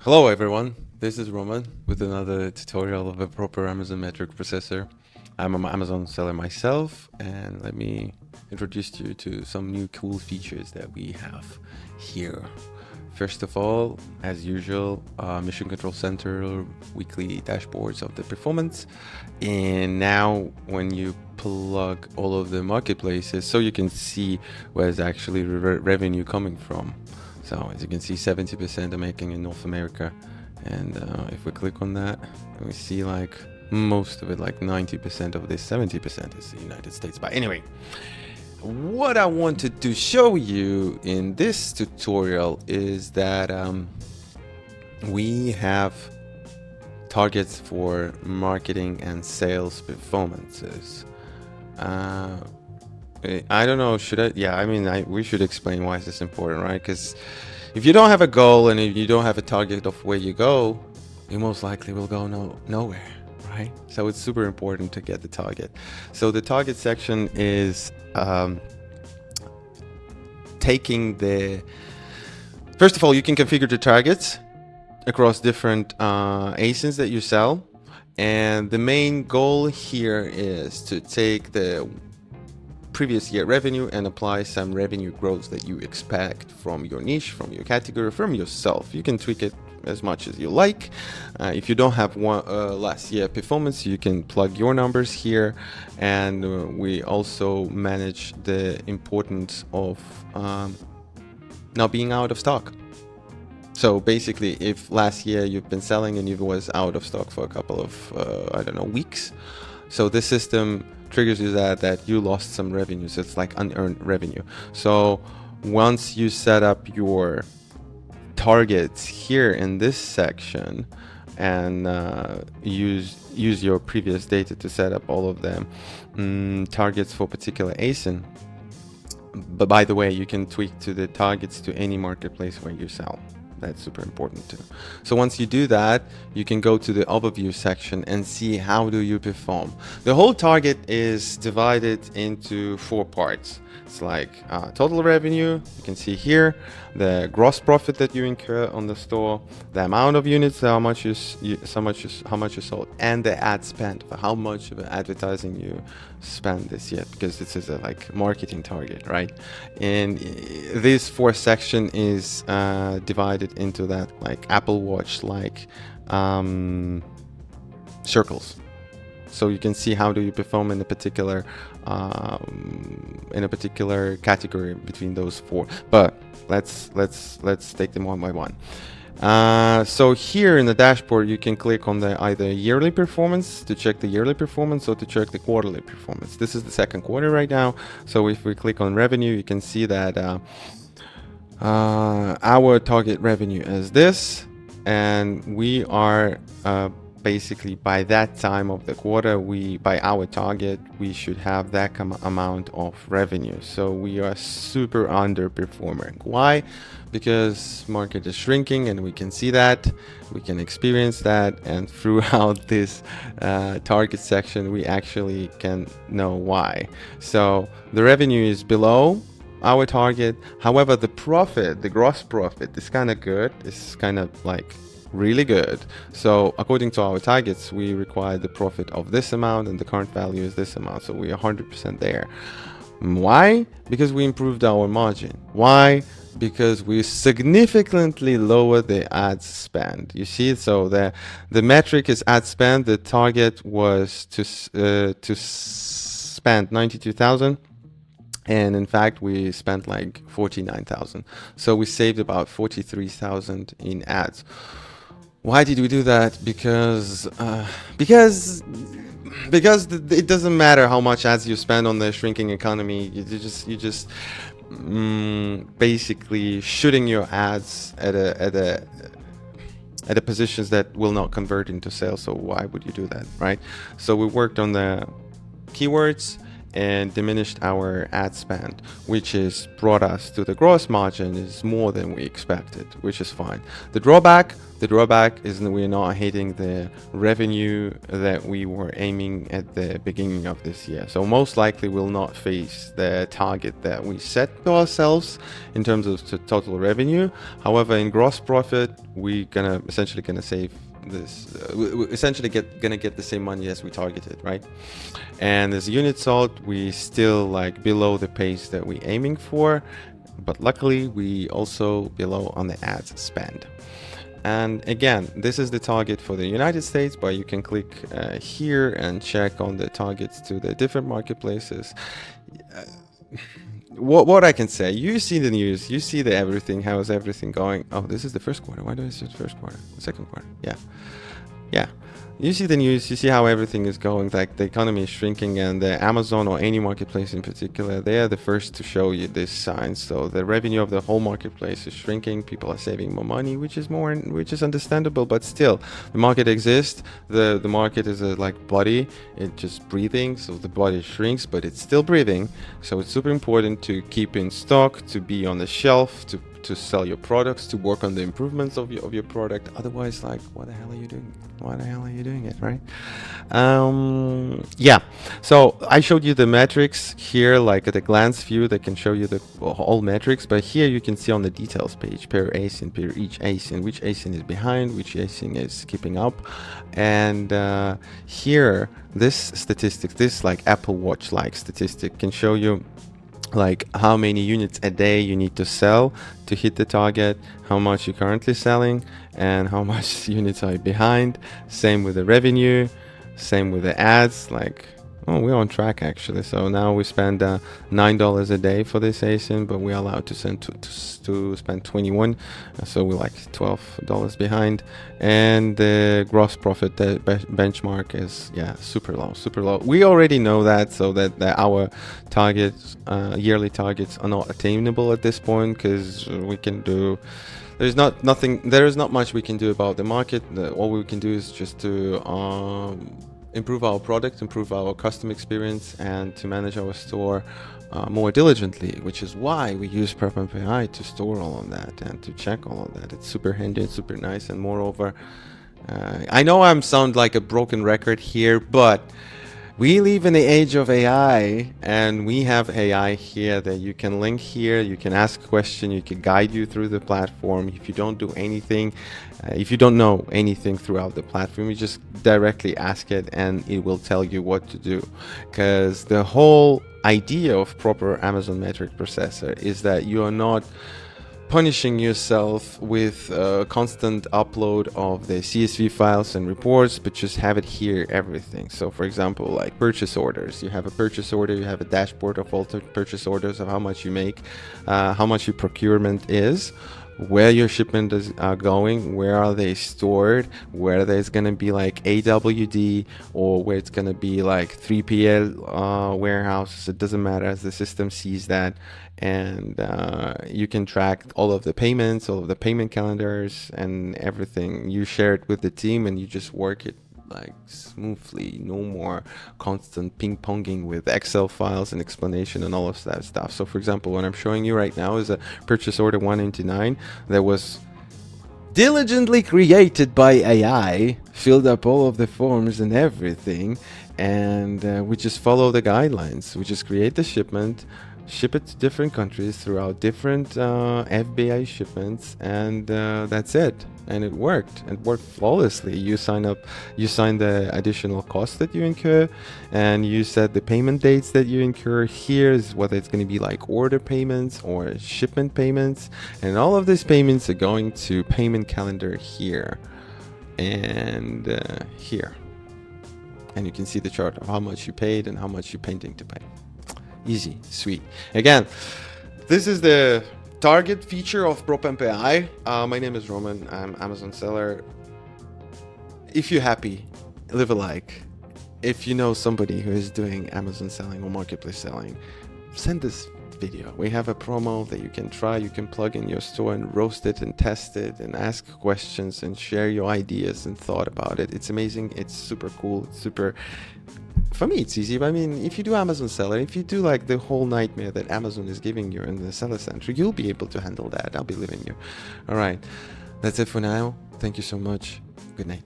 Hello everyone, this is Roman with another tutorial of a proper Amazon metric processor. I'm an Amazon seller myself, and let me introduce you to some new cool features that we have here. First of all, as usual, Mission Control Center weekly dashboards of the performance. And now when you plug all of the marketplaces, so you can see where's actually revenue coming from. So as you can see, 70% are making in North America. And if we click on that, we see like most of it, like 90% of this, 70% is the United States. But anyway, what I wanted to show you in this tutorial is that we have targets for marketing and sales performances. I don't know, should I? Yeah, I mean, we should explain why is this important, right? Because if you don't have a goal and if you don't have a target of where you go, you most likely will go nowhere, right? So it's super important to get the target. So the target section is taking the... First of all, you can configure the targets across different ASINs that you sell. And the main goal here is to take the previous year revenue and apply some revenue growth that you expect from your niche, from your category, from yourself. You can tweak it as much as you like. If you don't have last year performance, you can plug your numbers here. And we also manage the importance of not being out of stock. So basically, if last year you've been selling and you was out of stock for a couple of, I don't know, weeks, so this system triggers you that you lost some revenue. So it's like unearned revenue. So once you set up your targets here in this section and use your previous data to set up all of them targets for particular ASIN. But by the way, you can tweak to the targets to any marketplace where you sell. That's super important too. So once you do that, you can go to the overview section and see how do you perform. The whole target is divided into 4 parts. It's like total revenue, you can see here, the gross profit that you incur on the store, the amount of units, how much you sold, and the ad spend, for how much of advertising you spend this year, because this is a like marketing target, right? And this 4th section is divided into that like Apple Watch like circles. So you can see how do you perform in a particular category between those 4. But let's take them one by one. So here in the dashboard, you can click on the either yearly performance to check the yearly performance or to check the quarterly performance. This is the 2nd quarter right now. So if we click on revenue, you can see that our target revenue is this, and we are basically by that time of the quarter, by our target, we should have that amount of revenue. So we are super underperforming. Why? Because market is shrinking, and we can see that, we can experience that, and throughout this target section, we actually can know why. So the revenue is below our target. However, the profit, the gross profit, is kind of good. It's kind of like really good. So according to our targets, we require the profit of this amount, and the current value is this amount. So we are 100% there. Why? Because we improved our margin. Why? Because we significantly lowered the ad spend. You see, so the metric is ad spend. The target was to spend 92,000. And in fact, we spent like 49,000. So we saved about 43,000 in ads. Why did we do that? Because it doesn't matter how much ads you spend on the shrinking economy. You just basically shooting your ads at a positions that will not convert into sales. So why would you do that, right? So we worked on the keywords, and diminished our ad spend, which is brought us to the gross margin is more than we expected, which is fine. The drawback is that we're not hitting the revenue that we were aiming at the beginning of this year. So most likely we'll not face the target that we set to ourselves in terms of the total revenue. However, in gross profit, we're essentially gonna save this. We're essentially gonna get the same money as we targeted, right? And as unit sold, we still like below the pace that we're aiming for, but luckily we also below on the ads spend. And again, this is the target for the United States, but you can click here and check on the targets to the different marketplaces. What I can say, you see the news, you see the everything, how is everything going? Oh, this is the first quarter. Why do I say the first quarter? The second quarter. Yeah. You see the news, you see how everything is going, like the economy is shrinking, and the Amazon or any marketplace in particular, they are the first to show you this sign. So the revenue of the whole marketplace is shrinking, people are saving more money, which is understandable, but still the market exists. The market is a like body, it's just breathing, so the body shrinks, but it's still breathing. So it's super important to keep in stock, to be on the shelf, to sell your products, to work on the improvements of your product. Otherwise, like, what the hell are you doing? Why the hell are you doing it, right? Yeah, so I showed you the metrics here, like at a glance view that can show you the all metrics, but here you can see on the details page per ASIN, per each ASIN, which ASIN is behind, which ASIN is keeping up. And here, this statistic, this like Apple Watch like statistic can show you like how many units a day you need to sell to hit the target, how much you're currently selling, and how much units are behind. Same with the revenue, same with the ads. Like, oh, we're on track actually. So now we spend $9 a day for this ASIN, but we're allowed to spend 21, so we're like $12 behind. And the gross profit, the benchmark is super low. We already know that, so that our targets, yearly targets, are not attainable at this point, because we can do. There is not much we can do about the market. All we can do is just to improve our product, improve our customer experience, and to manage our store more diligently, which is why we use Propamp.ai to store all of that and to check all of that. It's super handy and super nice. And moreover, I know I sound like a broken record here, but we live in the age of AI, and we have AI here that you can link here, you can ask a question, you can guide you through the platform. If you don't do anything, if you don't know anything throughout the platform, you just directly ask it and it will tell you what to do. Because the whole idea of proper Amazon metric processor is that you are not punishing yourself with a constant upload of the CSV files and reports, but just have it here, everything. So for example, like purchase orders, you have a purchase order, you have a dashboard of all the purchase orders, of how much you make, how much your procurement is, where your shipment is going, where are they stored, where there's going to be like AWD, or where it's going to be like 3PL warehouses. It doesn't matter, as the system sees that. And you can track all of the payments, all of the payment calendars, and everything. You share it with the team and you just work it like smoothly. No more constant ping-ponging with Excel files and explanation and all of that stuff. So for example, what I'm showing you right now is a purchase order 199 that was diligently created by AI, filled up all of the forms and everything, and we just follow the guidelines. We just create the shipment, ship it to different countries throughout different FBA shipments, and that's it. And it worked flawlessly. You sign the additional costs that you incur, and you set the payment dates that you incur. Here is whether it's going to be like order payments or shipment payments, and all of these payments are going to payment calendar here and here, and you can see the chart of how much you paid and how much you're pending to pay. Easy, sweet. Again, this is the target feature of Propamp.ai. My name is Roman. I'm Amazon seller. If you're happy, leave a like. If you know somebody who is doing Amazon selling or marketplace selling, send this video. We have a promo that you can try. You can plug in your store and roast it and test it and ask questions and share your ideas and thought about it. It's amazing. It's super cool. It's super for me, it's easy. But I mean, if you do Amazon Seller, if you do like the whole nightmare that Amazon is giving you in the Seller Center, you'll be able to handle that. I'll believe in you. All right. That's it for now. Thank you so much. Good night.